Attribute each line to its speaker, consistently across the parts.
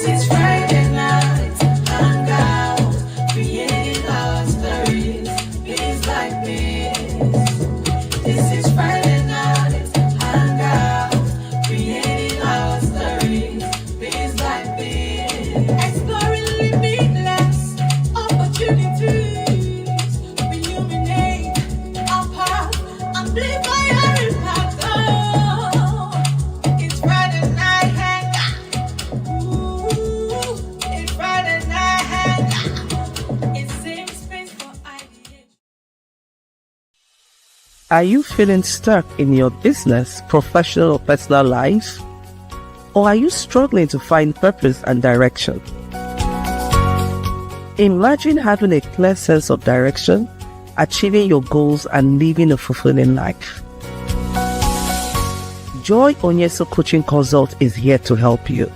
Speaker 1: is Friday night, Hangout, creating our stories, beats like this. This is Friday night, Hangout, creating our stories, beats like this. Exploring limitless opportunities, illuminate our path, amplify our impact. Oh, it's Friday night Hangout. It's Friday night Hangout. It's safe space for ideation.
Speaker 2: Are you feeling stuck in your business, professional, or personal life? Or are you struggling to find purpose and direction? Imagine having a clear sense of direction, achieving your goals, and living a fulfilling life. Joy Onyesoh Coaching Consult is here to help you.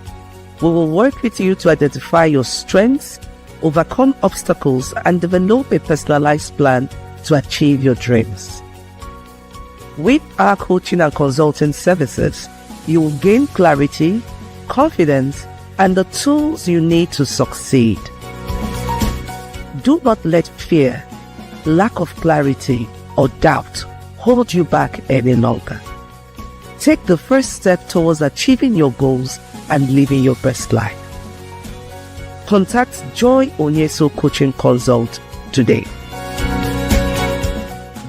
Speaker 2: We will work with you to identify your strengths, overcome obstacles, and develop a personalized plan to achieve your dreams. With our coaching and consulting services, you will gain clarity, confidence, and the tools you need to succeed. Do not let fear, lack of clarity, or doubt hold you back any longer. Take the first step towards achieving your goals and living your best life. Contact Joy Onyesoh Coaching Consult today.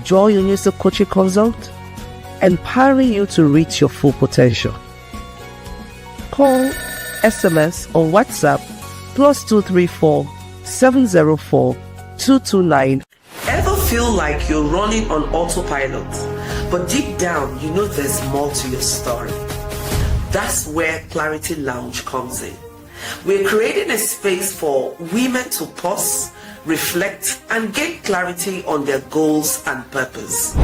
Speaker 2: Joy Onyesoh Coaching Consult, empowering you to reach your full potential. Call, SMS, or WhatsApp +234 704 229. Ever feel like you're running on autopilot, but deep down you know there's more to your story? That's where Clarity Lounge comes in. We're creating a space for women to pause, reflect, and gain clarity on their goals and purpose.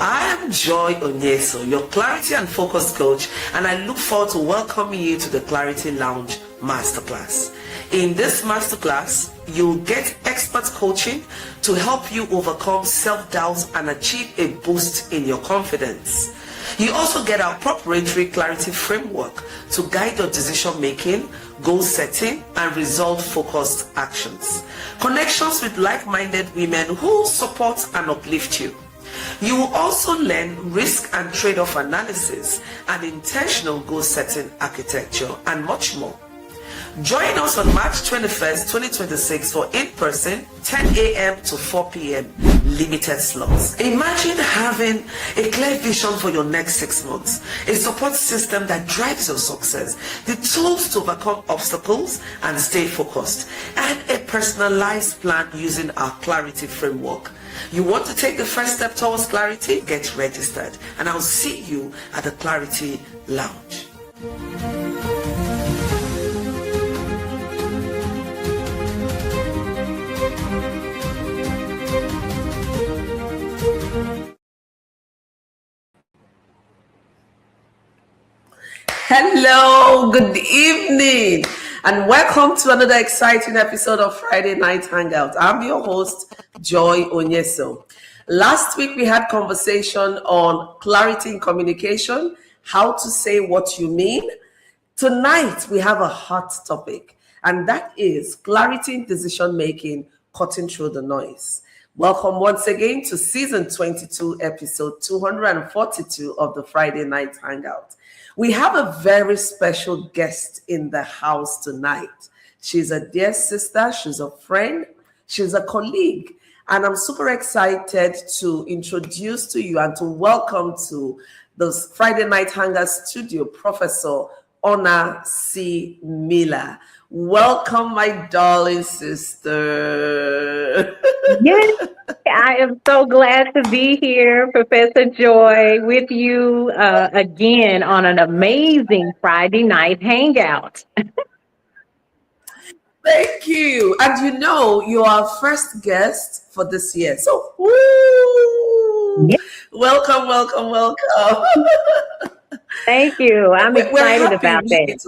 Speaker 2: I am Joy Onyesoh, your clarity and focus coach, and I look forward to welcoming you to the Clarity Lounge Masterclass. In this masterclass, you'll get expert coaching to help you overcome self-doubt and achieve a boost in your confidence. You also get our proprietary clarity framework to guide your decision making, goal setting, and result focused actions. Connections with like-minded women who support and uplift you. You will also learn risk and trade-off analysis and intentional goal setting architecture and much more. Join us on March 21st, 2026 for in-person 10 a.m. to 4 p.m. limited slots. Imagine having a clear vision for your next 6 months, a support system that drives your success, the tools to overcome obstacles and stay focused, and a personalized plan using our clarity framework. You want to take the first step towards clarity? Get registered, and I'll see you at the Clarity Lounge. Hello, good evening, and welcome to another exciting episode of Friday Night Hangout. I'm your host, Joy Onyesoh. Last week we had conversation on clarity in communication, how to say what you mean. Tonight we have a hot topic, and that is clarity in decision making, cutting through the noise. Welcome once again to season 22, episode 242 of the Friday Night Hangout. We have a very special guest in the house tonight. She's a dear sister, she's a friend, she's a colleague, and I'm super excited to introduce to you and to welcome to the Friday Night Hangout studio, Professor Ona C. Miller. Welcome, my darling sister.
Speaker 3: Yes, I am so glad to be here, Professor Joy, with you again on an amazing Friday night hangout.
Speaker 2: Thank you. And you know, you are our first guest for this year. So, woo!
Speaker 3: Yes.
Speaker 2: Welcome, welcome, welcome.
Speaker 3: Thank you. I'm excited about that.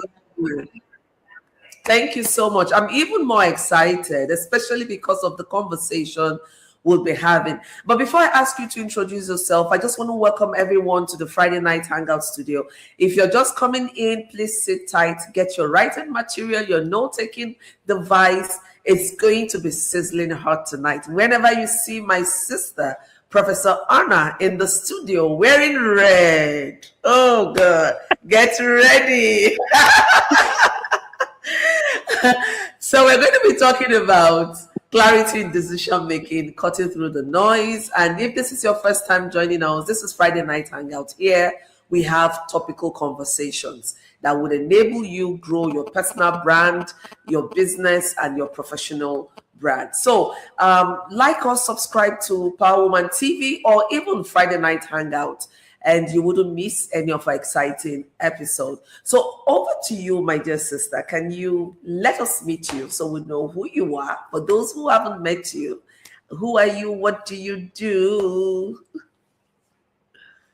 Speaker 2: Thank you so much. I'm even more excited, especially because of the conversation we'll be having. But before I ask you to introduce yourself, I just want to welcome everyone to the Friday Night Hangout studio. If you're just coming in, please sit tight, get your writing material, your note-taking device. It's going to be sizzling hot tonight. Whenever you see my sister, Professor Anna, in the studio wearing red, oh God, get ready. So we're going to be talking about clarity in decision making, cutting through the noise. And if this is your first time joining us, this is Friday Night Hangout. Here we have topical conversations that would enable you grow your personal brand, your business, and your professional brand. So like us, subscribe to Power Woman TV or even Friday Night Hangout, and you wouldn't miss any of our exciting episodes. So over to you, my dear sister. Can you let us meet you so we know who you are? For those who haven't met you, who are you? What do you do?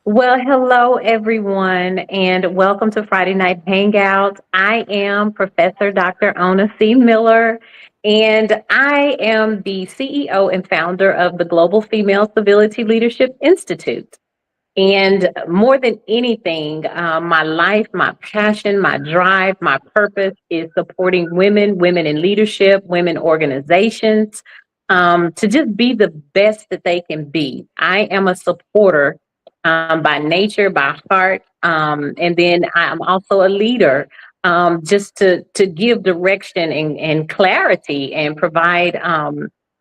Speaker 3: Well, hello, everyone, and welcome to Friday Night Hangout. I am Professor Dr. Ona C. Miller, and I am the CEO and founder of the Global Female Civility Leadership Institute. And more than anything, my life, my passion, my drive, my purpose is supporting women in leadership, women organizations, to just be the best that they can be. I am a supporter by nature, by heart, and then I'm also a leader, just to give direction and clarity and provide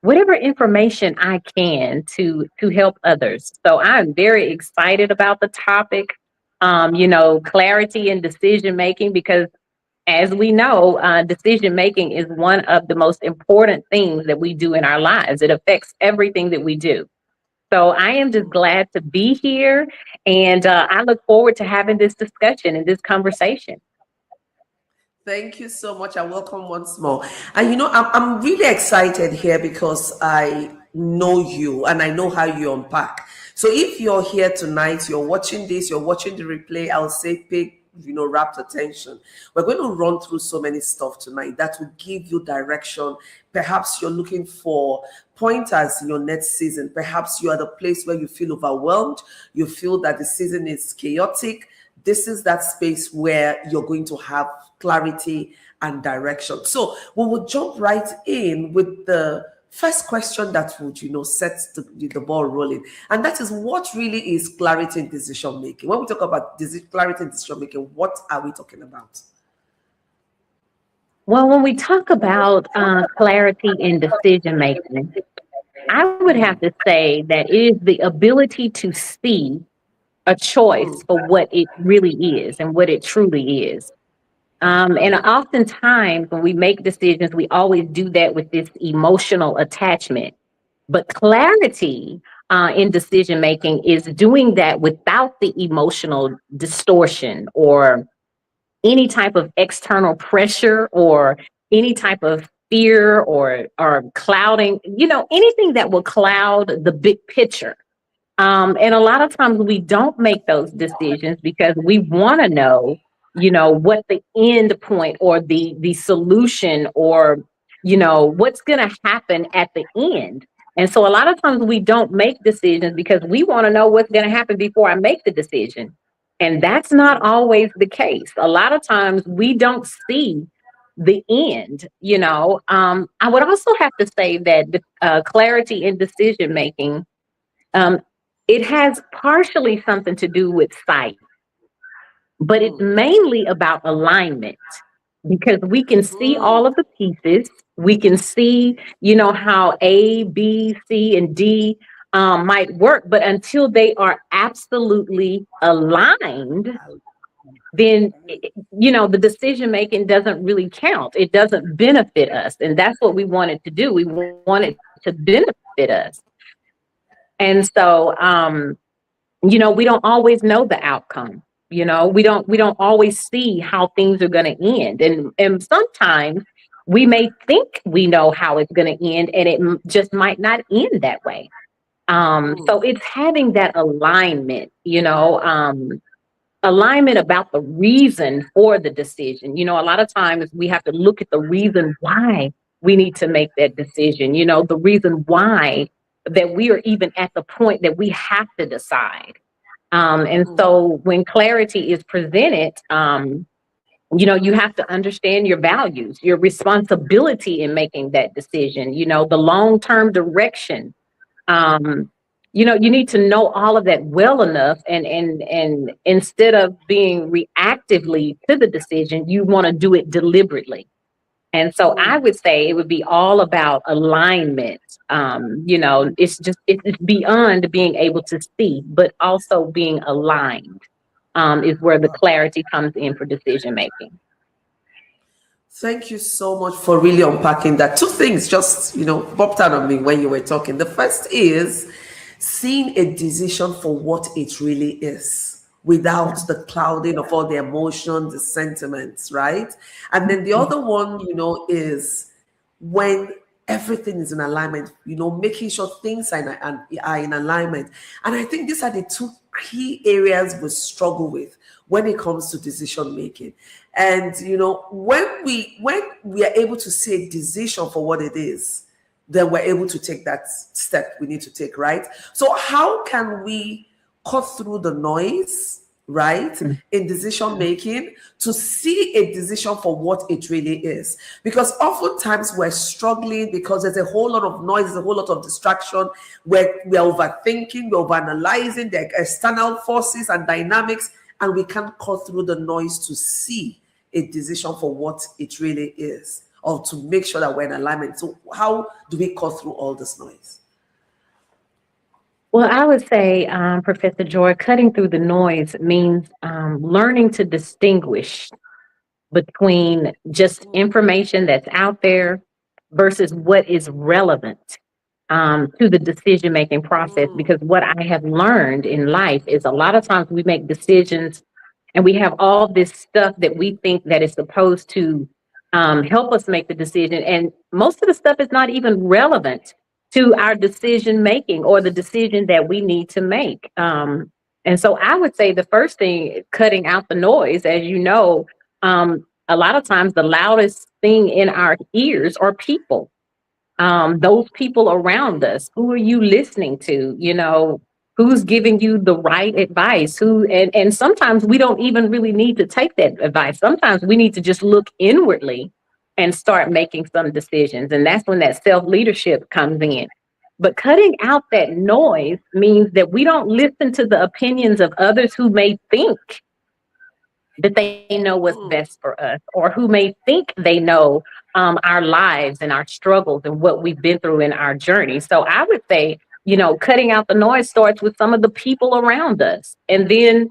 Speaker 3: whatever information I can to help others. So I'm very excited about the topic, clarity in decision making, because as we know, decision making is one of the most important things that we do in our lives. It affects everything that we do. So I am just glad to be here, and I look forward to having this discussion and this conversation.
Speaker 2: Thank you so much, and welcome once more. And I'm really excited here because I know you and I know how you unpack. So if you're here tonight, you're watching this, you're watching the replay, I'll say pay rapt attention. We're going to run through so many stuff tonight that will give you direction. Perhaps you're looking for pointers in your next season. Perhaps you're at a place where you feel overwhelmed. You feel that the season is chaotic. This is that space where you're going to have clarity and direction. So we will jump right in with the first question that would, set the ball rolling. And that is, what really is clarity in decision making? When we talk about clarity in decision making, what are we talking about?
Speaker 3: Well, when we talk about clarity in decision making, I would have to say that it is the ability to see a choice for what it really is and what it truly is. And oftentimes when we make decisions, we always do that with this emotional attachment. But clarity in decision making is doing that without the emotional distortion or any type of external pressure or any type of fear or clouding, anything that will cloud the big picture. And a lot of times we don't make those decisions because we want to know, what the end point or the solution or, what's going to happen at the end. And so a lot of times we don't make decisions because we want to know what's going to happen before I make the decision. And that's not always the case. A lot of times we don't see the end, I would also have to say that the clarity in decision making, it has partially something to do with sight, but it's mainly about alignment because we can see all of the pieces. We can see, how A, B, C, and D might work, but until they are absolutely aligned, then, the decision making doesn't really count. It doesn't benefit us. And that's what we want it to do. We want it to benefit us. And so, we don't always know the outcome. We don't always see how things are going to end. And sometimes we may think we know how it's going to end, and it just might not end that way. So it's having that alignment, alignment about the reason for the decision. A lot of times we have to look at the reason why we need to make that decision, the reason why that we are even at the point that we have to decide. And so when clarity is presented, you have to understand your values, your responsibility in making that decision, the long-term direction. You need to know all of that well enough, and instead of being reactively to the decision, you want to do it deliberately. And so I would say it would be all about alignment. It's beyond being able to see, but also being aligned, is where the clarity comes in for decision making.
Speaker 2: Thank you so much for really unpacking that. Two things just, popped out of me when you were talking. The first is seeing a decision for what it really is without the clouding of all the emotions, the sentiments, right? And then the other one, is when everything is in alignment, making sure things are in alignment. And I think these are the two key areas we struggle with when it comes to decision making. And when we are able to see a decision for what it is, then we're able to take that step we need to take, right? So how can we cut through the noise, right, in decision making to see a decision for what it really is? Because oftentimes we're struggling because there's a whole lot of noise, there's a whole lot of distraction, we're overthinking, we're overanalyzing the external forces and dynamics, and we can't cut through the noise to see a decision for what it really is, or to make sure that we're in alignment. So how do we cut through all this noise?
Speaker 3: Well, I would say, Professor Joy, cutting through the noise means learning to distinguish between just information that's out there versus what is relevant to the decision-making process. Because what I have learned in life is a lot of times we make decisions and we have all this stuff that we think that is supposed to help us make the decision. And most of the stuff is not even relevant to our decision making or the decision that we need to make. And so I would say the first thing, cutting out the noise, as you know, a lot of times the loudest thing in our ears are people. Those people around us. Who are you listening to? Who's giving you the right advice? And sometimes we don't even really need to take that advice. Sometimes we need to just look inwardly and start making some decisions. And that's when that self-leadership comes in. But cutting out that noise means that we don't listen to the opinions of others who may think that they know what's best for us, or who may think they know our lives and our struggles and what we've been through in our journey. So I would say, cutting out the noise starts with some of the people around us. And then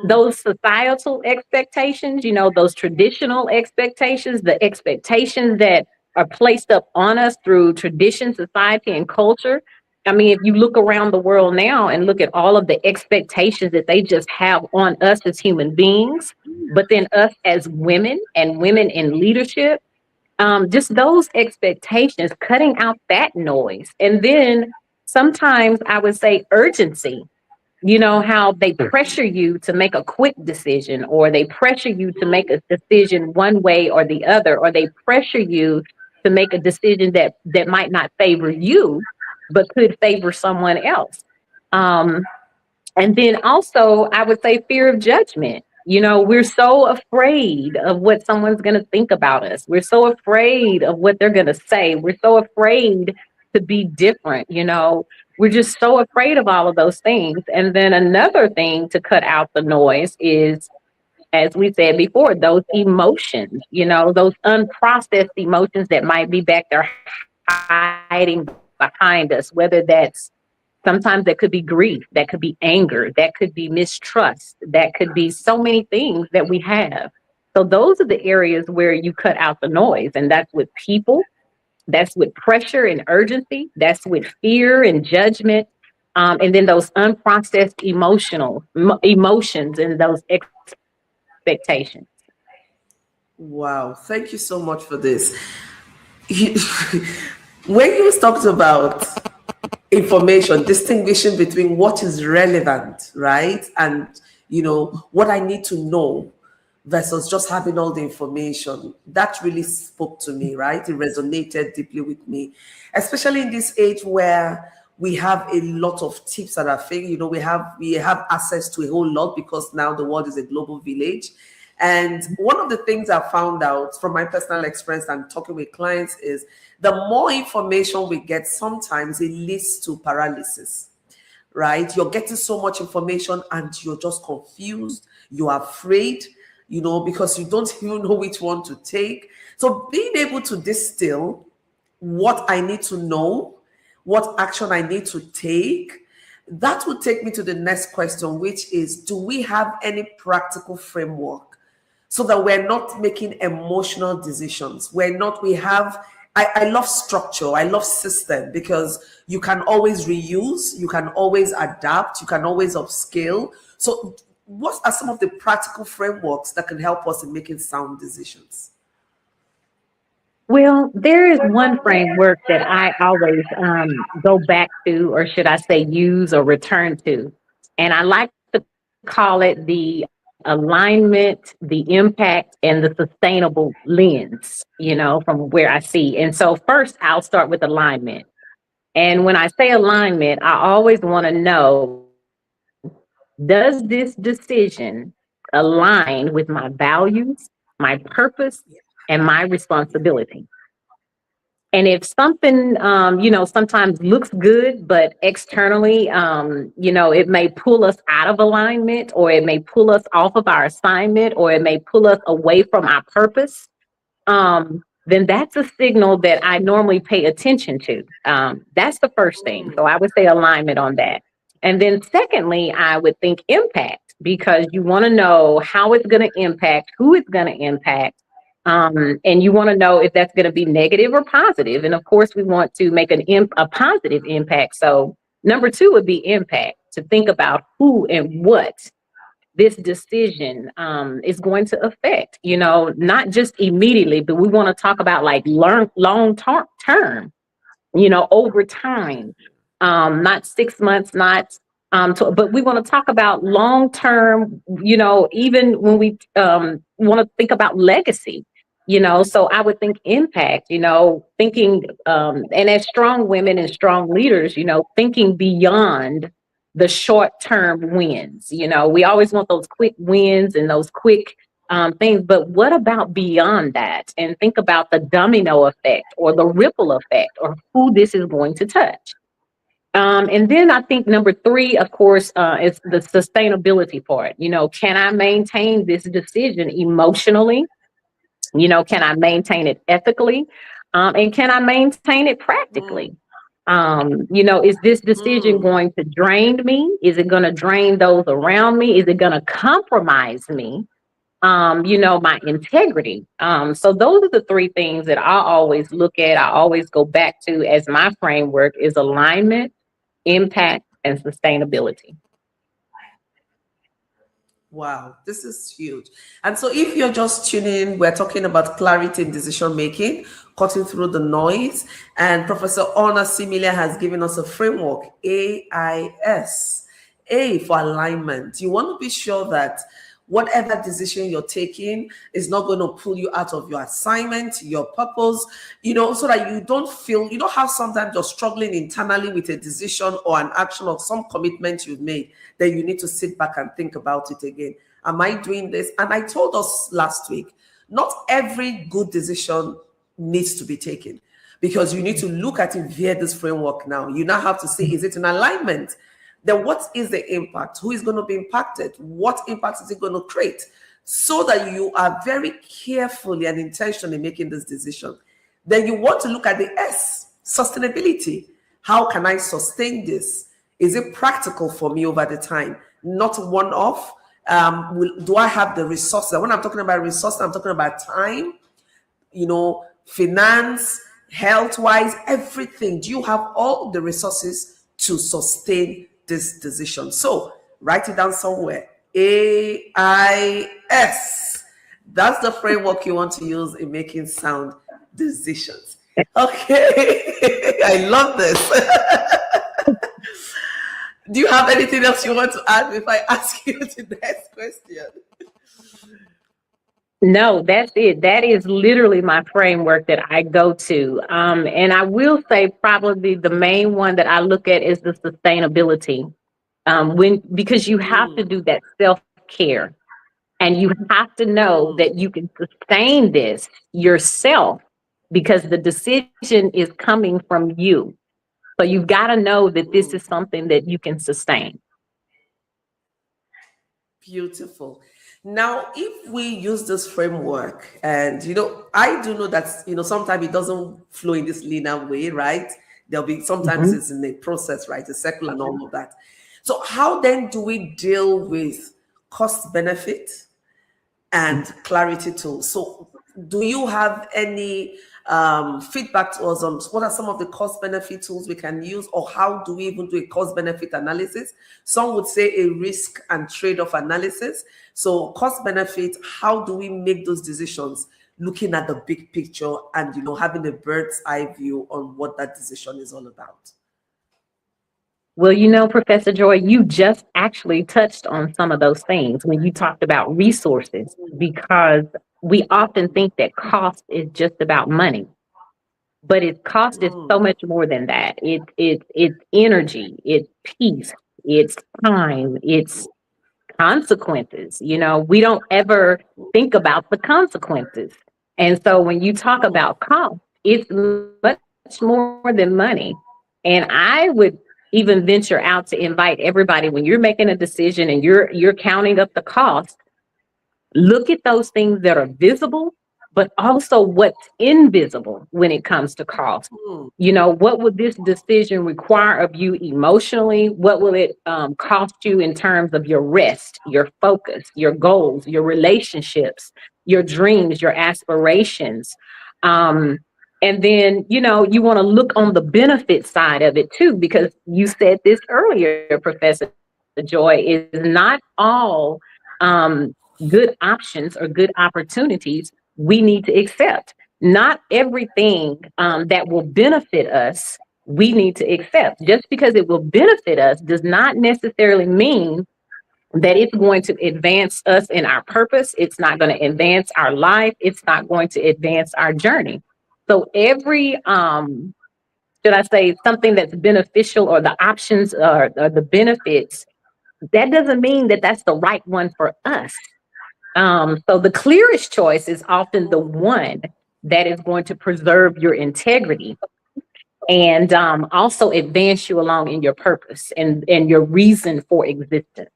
Speaker 3: those societal expectations, those traditional expectations, the expectations that are placed up on us through tradition, society, and culture. I mean, if you look around the world now and look at all of the expectations that they just have on us as human beings, but then us as women and women in leadership, just those expectations, cutting out that noise. And then sometimes I would say urgency. How they pressure you to make a quick decision, or they pressure you to make a decision one way or the other, or they pressure you to make a decision that might not favor you, but could favor someone else. And then also, I would say fear of judgment. We're so afraid of what someone's going to think about us. We're so afraid of what they're going to say. We're so afraid to be different. We're just so afraid of all of those things. And then another thing to cut out the noise is, as we said before, those emotions, those unprocessed emotions that might be back there hiding behind us, whether that's sometimes that could be grief, that could be anger, that could be mistrust, that could be so many things that we have. So those are the areas where you cut out the noise. And that's with people, that's with pressure and urgency, that's with fear and judgment, and then those unprocessed emotions and those expectations.
Speaker 2: Wow, thank you so much for this. When you talked about information, distinguishing between what is relevant, right, and what I need to know versus just having all the information, that really spoke to me, right? It resonated deeply with me, especially in this age where we have a lot of tips that are thing. You know, we have access to a whole lot because now the world is a global village. And one of the things I found out from my personal experience and talking with clients is the more information we get, sometimes it leads to paralysis, right? You're getting so much information and you're just confused. You're afraid, you know, because you don't even know which one to take. So being able to distill what I need to know, what action I need to take, that would take me to the next question, which is, do we have any practical framework so that we're not making emotional decisions? I love structure. I love system because you can always reuse, you can always adapt, you can always upscale. So what are some of the practical frameworks that can help us in making sound decisions?
Speaker 3: Well, there is one framework that I always go back to, or should I say use or return to. And I like to call it the alignment, the impact, and the sustainable lens, you know, from where I see. And so first, I'll start with alignment. And when I say alignment, I always want to know, does this decision align with my values, my purpose, and my responsibility? And if something, you know, sometimes looks good, but externally, you know, it may pull us out of alignment, or it may pull us off of our assignment, or it may pull us away from our purpose, then that's a signal that I normally pay attention to. That's the first thing. So I would say alignment on that. And then secondly, I would think impact, because you want to know how it's going to impact, who it's going to impact. And you want to know if that's going to be negative or positive. And of course, we want to make a positive impact. So number two would be impact, to think about who and what this decision is going to affect, you know, not just immediately, but we want to talk about like long term, you know, over time, not 6 months, not but we want to talk about long term, you know, even when we want to think about legacy, you know. So I would think impact, you know, thinking, and as strong women and strong leaders, you know, thinking beyond the short term wins. You know, we always want those quick wins and those quick things, but what about beyond that? And think about the domino effect or the ripple effect, or who this is going to touch. And then I think number three, of course, is the sustainability part. You know, can I maintain this decision emotionally? You know, can I maintain it ethically? And can I maintain it practically? You know, is this decision going to drain me? Is it going to drain those around me? Is it going to compromise me? You know, my integrity. So those are the three things that I always look at. I always go back to as my framework is alignment, impact, and sustainability.
Speaker 2: Wow, this is huge. And so if you're just tuning in, we're talking about clarity in decision making, cutting through the noise. And Professor Ona Similia has given us a framework, AIS. A for alignment. You want to be sure that whatever decision you're taking is not going to pull you out of your assignment, your purpose, you know, so that you don't feel, you know how sometimes you're struggling internally with a decision or an action or some commitment you've made, then you need to sit back and think about it again. Am I doing this? And I told us last week, not every good decision needs to be taken, because you need to look at it via this framework now. You now have to see, is it in alignment? Then what is the impact? Who is going to be impacted? What impact is it going to create? So that you are very carefully and intentionally making this decision. Then you want to look at the S, sustainability. How can I sustain this? Is it practical for me over the time? Not one-off. Do I have the resources? When I'm talking about resources, I'm talking about time, you know, finance, health-wise, everything. Do you have all the resources to sustain this decision? So write it down somewhere. AIS. That's the framework you want to use in making sound decisions. Okay. I love this. Do you have anything else you want to add if I ask you the next question?
Speaker 3: No, that's it. That is literally my framework that I go to. And I will say probably the main one that I look at is the sustainability. Because you have to
Speaker 2: Mm,
Speaker 3: do that self-care and you have to know
Speaker 2: mm,
Speaker 3: that you can sustain this yourself because the decision is coming from you. So you've got to know that this is
Speaker 2: mm.
Speaker 3: something that you can sustain.
Speaker 2: Beautiful. Now, if we use this framework, and I do know that sometimes it doesn't flow in this linear way, right? There'll be sometimes
Speaker 3: Mhm.
Speaker 2: it's in a process, right? A circle and all of that. So, how then do we deal with cost benefit and clarity tools? So, do you have any feedback to us on what are some of the cost benefit tools we can use, or how do we even do a cost benefit analysis? Some would say a risk and trade off analysis. So, cost benefit, how do we make those decisions looking at the big picture and having a bird's eye view on what that decision is all about?
Speaker 3: Well, Professor Joy, you just actually touched on some of those things when you talked about resources, because we often think that cost is just about money, but its cost is so
Speaker 2: Mm,
Speaker 3: much more than that. It's energy, it's peace, it's time, it's consequences. We don't ever think about the consequences. And so when you talk
Speaker 2: mm,
Speaker 3: about cost, it's much more than money. And I would even venture out to invite everybody, when you're making a decision and you're counting up the cost, look at those things that are visible, but also what's invisible when it comes to cost.
Speaker 2: mm,
Speaker 3: What would this decision require of you emotionally? What will it cost you in terms of your rest, your focus, your goals, your relationships, your dreams, your aspirations? Um, and then, you want to look on the benefit side of it too, because you said this earlier, Professor Joy, is not all good options or good opportunities we need to accept. Not everything that will benefit us, we need to accept. Just because it will benefit us does not necessarily mean that it's going to advance us in our purpose. It's not going to advance our life. It's not going to advance our journey. So every should I say something that's beneficial, or the options, or the benefits, that doesn't mean that that's the right one for us. So the clearest choice is often the one that is going to preserve your integrity and also advance you along in your purpose and your reason for existence.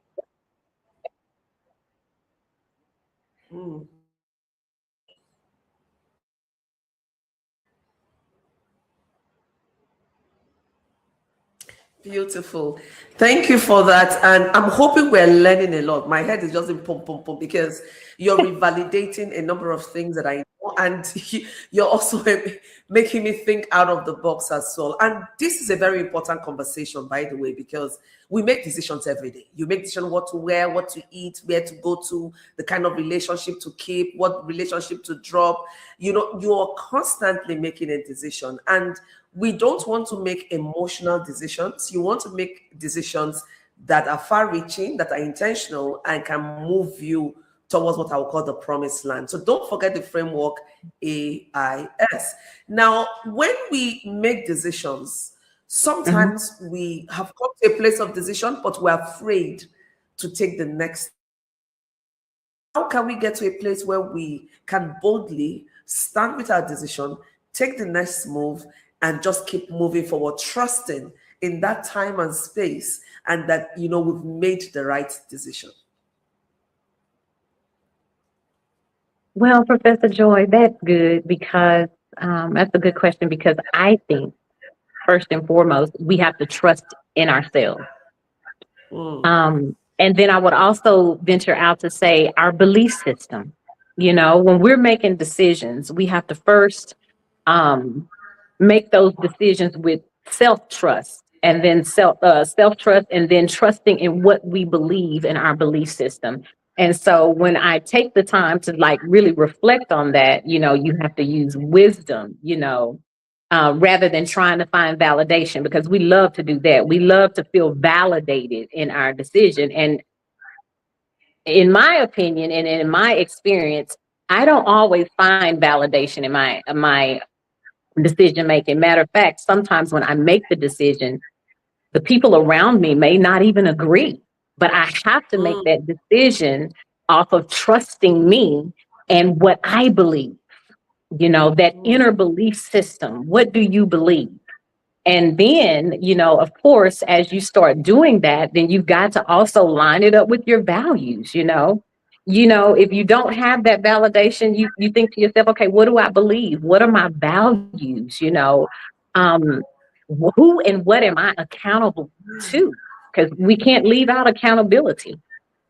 Speaker 2: mm. Beautiful. Thank you for that. And I'm hoping we're learning a lot. My head is just in pump, pump, pump, because you're revalidating a number of things that I know. And you're also making me think out of the box as well. And this is a very important conversation, by the way, because we make decisions every day. You make decisions what to wear, what to eat, where to go to, the kind of relationship to keep, what relationship to drop. You're constantly making a decision. And we don't want to make emotional decisions. You want to make decisions that are far reaching, that are intentional, and can move you towards what I would call the promised land. So don't forget the framework AIS. Now, when we make decisions,
Speaker 3: Mhm.
Speaker 2: sometimes we have come to a place of decision, but we're afraid to take the next. How can we get to a place where we can boldly stand with our decision, take the next move, and just keep moving forward, trusting in that time and space, and that we've made the right decision?
Speaker 3: Well, Professor Joy, that's good, because that's a good question, because I think first and foremost, we have to trust in ourselves.
Speaker 2: Mm,
Speaker 3: And then I would also venture out to say our belief system. When we're making decisions, we have to first um, make those decisions with self trust, and then self trust, and then trusting in what we believe in our belief system. And so when I take the time to like really reflect on that, you have to use wisdom, rather than trying to find validation, because we love to do that. We love to feel validated in our decision. And in my opinion and in my experience, I don't always find validation in my decision making. Matter of fact, sometimes when I make the decision, the people around me may not even agree, but I have to make that decision off of trusting me and what I believe, that inner belief system. What do you believe? And then, of course, as you start doing that, then you've got to also line it up with your values. If you don't have that validation, you think to yourself, okay, what do I believe? What are my values? Um, who and what am I accountable to? Because we can't leave out accountability.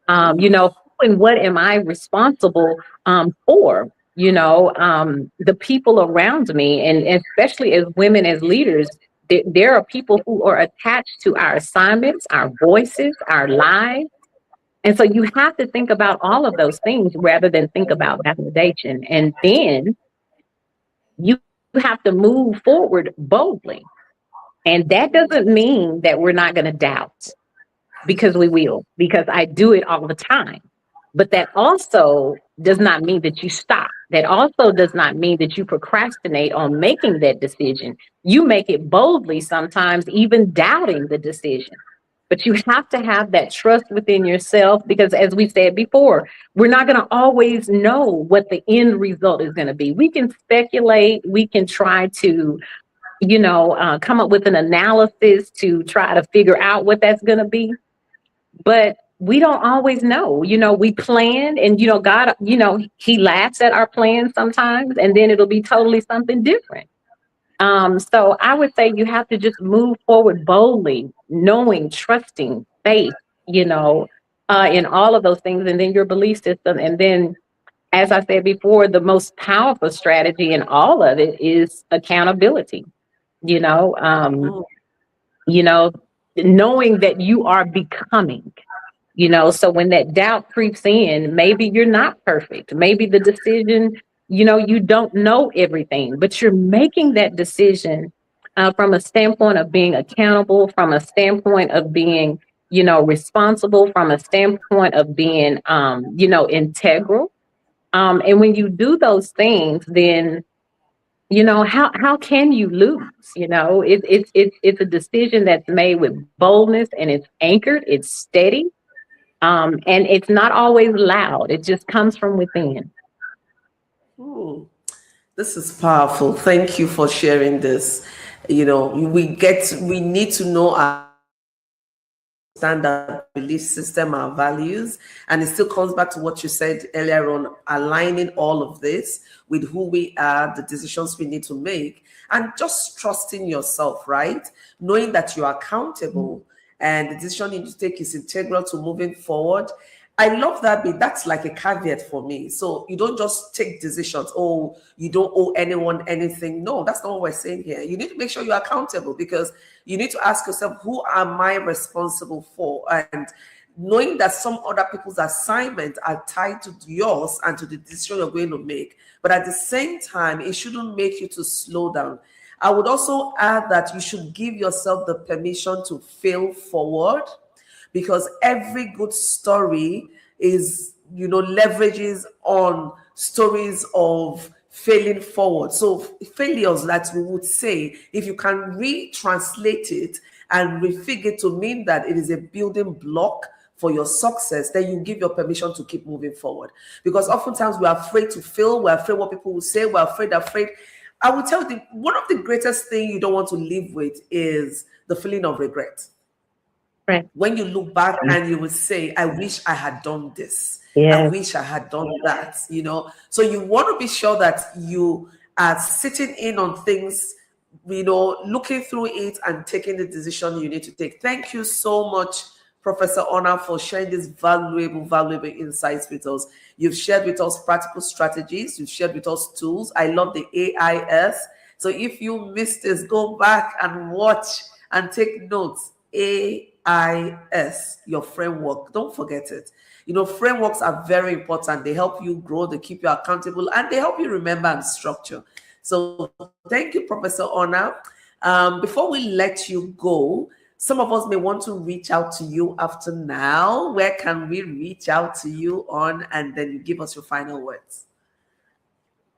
Speaker 3: Who and what am I responsible for? The people around me, and especially as women, as leaders, there are people who are attached to our assignments, our voices, our lives. And so you have to think about all of those things rather than think about validation. And then you have to move forward boldly. And that doesn't mean that we're not going to doubt, because we will, because I do it all the time. But that also does not mean that you stop. That also does not mean that you procrastinate on making that decision. You make it boldly sometimes, even doubting the decision. But you have to have that trust within yourself, because as we said before, we're not going to always know what the end result is going to be. We can speculate, we can try to come up with an analysis to try to figure out what that's going to be. But we don't always know. We plan, and God, he laughs at our plans sometimes, and then it'll be totally something different. So I would say you have to just move forward boldly, knowing, trusting, faith, in all of those things, and then your belief system. And then, as I said before, the most powerful strategy in all of it is accountability. you know, um, you know, knowing that you are becoming. So when that doubt creeps in, maybe you're not perfect. Maybe the decision, you don't know everything, but you're making that decision from a standpoint of being accountable, from a standpoint of being, responsible, from a standpoint of being, integral. And when you do those things, then how can you lose? It's a decision that's made with boldness, and it's anchored, it's steady, and it's not always loud. It just comes from within.
Speaker 2: This is powerful. Thank you for sharing this. We need to know our standard belief system, our values, and it still comes back to what you said earlier on, aligning all of this with who we are, the decisions we need to make, and just trusting yourself, right? Knowing that you are accountable and the decision you need to take is integral to moving forward. I love that bit. That's like a caveat for me. So you don't just take decisions. Oh, you don't owe anyone anything. No, that's not what we're saying here. You need to make sure you're accountable, because you need to ask yourself, who am I responsible for? And knowing that some other people's assignments are tied to yours and to the decision you're going to make. But at the same time, it shouldn't make you to slow down. I would also add that you should give yourself the permission to fail forward, because every good story is, leverages on stories of failing forward. So failures, that we would say, if you can retranslate it and refigure it to mean that it is a building block for your success, then you give your permission to keep moving forward. Because oftentimes we're afraid to fail, we're afraid what people will say, we're afraid. I will tell you, one of the greatest things you don't want to live with is the feeling of regret.
Speaker 3: Right.
Speaker 2: When you look back and you would say, I wish I had done this.
Speaker 3: Yeah.
Speaker 2: I wish I had done that, So you want to be sure that you are sitting in on things, looking through it and taking the decision you need to take. Thank you so much, Professor Onyesoh, for sharing these valuable insights with us. You've shared with us practical strategies. You've shared with us tools. I love the AIS. So if you missed this, go back and watch and take notes. AIS, your framework. Don't forget it. Frameworks are very important. They help you grow, they keep you accountable, and they help you remember and structure. So thank you, Professor Onyesoh. Before we let you go, some of us may want to reach out to you after now. Where can we reach out to you on? And then you give us your final words.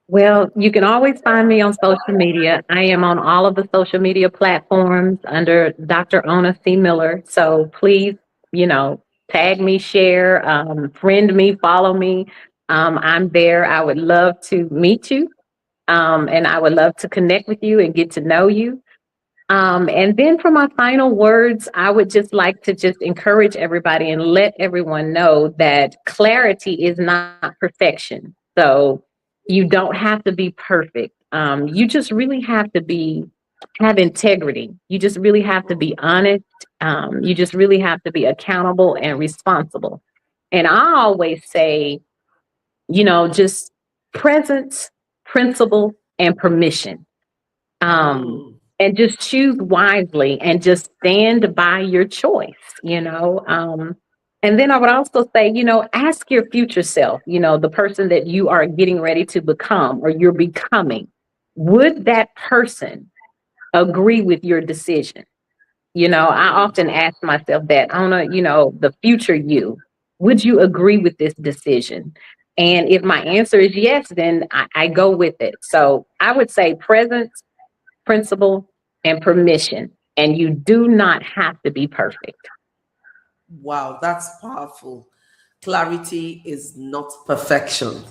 Speaker 3: Well, you can always find me on social media. I am on all of the social media platforms under Dr. Ona C. Miller. So please, tag me, share, friend me, follow me. I'm there. I would love to meet you. And I would love to connect with you and get to know you. And then for my final words, I would just like to just encourage everybody and let everyone know that clarity is not perfection. So you don't have to be perfect. You just really have to have integrity. You just really have to be honest. You just really have to be accountable and responsible. And I always say, just presence, principle, and permission. And just choose wisely and just stand by your choice. And then I would also say, ask your future self, the person that you are getting ready to become or you're becoming, would that person agree with your decision? I often ask myself that, I don't know, the future you, would you agree with this decision? And if my answer is yes, then I go with it. So I would say presence, principle, and permission. And you do not have to be perfect.
Speaker 2: Wow, that's powerful. Clarity is not perfection.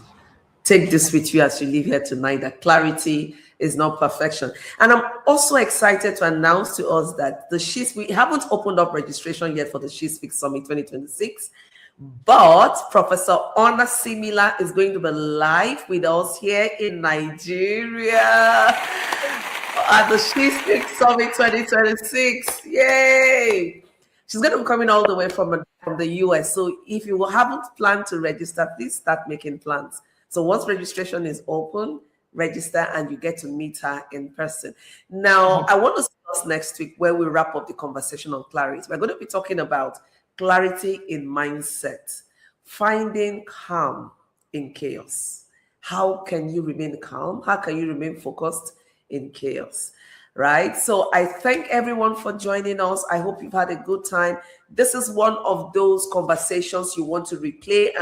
Speaker 2: Take this with you as you leave here tonight, that clarity is not perfection. And I'm also excited to announce to us that we haven't opened up registration yet for the She Speaks Summit 2026. But Professor Ona Simila is going to be live with us here in Nigeria at the She Speaks Summit 2026. Yay! She's going to be coming all the way from the US. So if you haven't planned to register, please start making plans. So once registration is open, register and you get to meet her in person. Now, I want to see us next week where we wrap up the conversation on clarity. We're going to be talking about clarity in mindset, finding calm in chaos. How can you remain calm? How can you remain focused in chaos? Right? So I thank everyone for joining us. I hope you've had a good time. This is one of those conversations you want to replay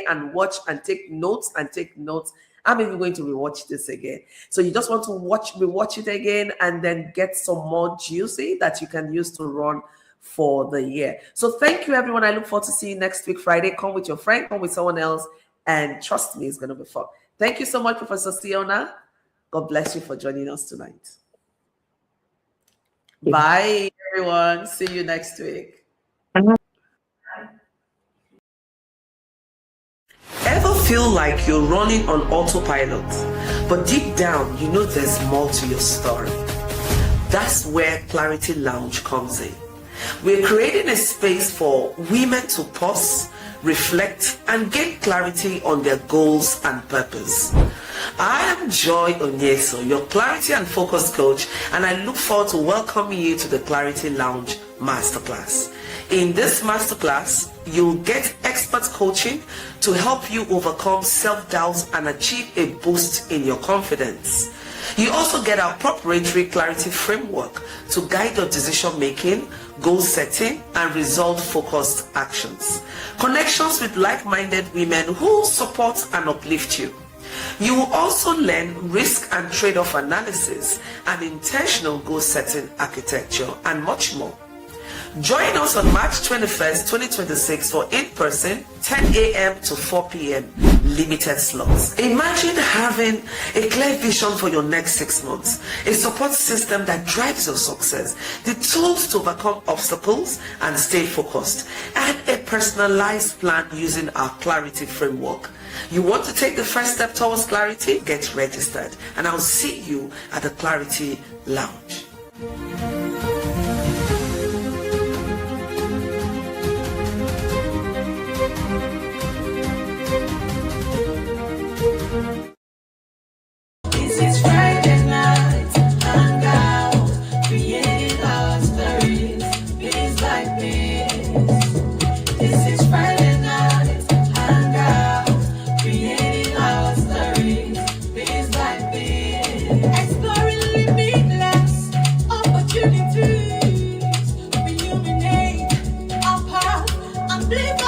Speaker 2: and watch and take notes. I'm even going to rewatch this again. So you just want to rewatch it again and then get some more juicy that you can use to run for the year. So thank you, everyone. I look forward to seeing you next week, Friday. Come with your friend, come with someone else, and trust me, it's going to be fun. Thank you so much, Professor Siona. God bless you for joining us tonight. Bye, everyone. See you next week. Ever feel like you're running on autopilot, but deep down, you know there's more to your story? That's where Clarity Lounge comes in. We're creating a space for women to pause, reflect, and gain clarity on their goals and purpose. I am Joy Onyesoh, your clarity and focus coach, and I look forward to welcoming you to the Clarity Lounge Masterclass. In this masterclass, you'll get expert coaching to help you overcome self-doubt and achieve a boost in your confidence. You also get our proprietary clarity framework to guide your decision making, goal setting, and result-focused actions. Connections with like-minded women who support and uplift you. You will also learn risk and trade-off analysis and intentional goal-setting architecture and much more. Join us on March 21st, 2026 for in-person 10 a.m. to 4 p.m. limited slots. Imagine having a clear vision for your next 6 months, a support system that drives your success, the tools to overcome obstacles and stay focused, and a personalized plan using our clarity framework. You want to take the first step towards clarity? Get registered, and I'll see you at the Clarity Lounge.
Speaker 1: This is Friday night, Hangout, creating our stories, piece by piece. This is Friday night, Hangout, creating our stories, piece by piece. Exploring limitless opportunities, illuminate our path, and live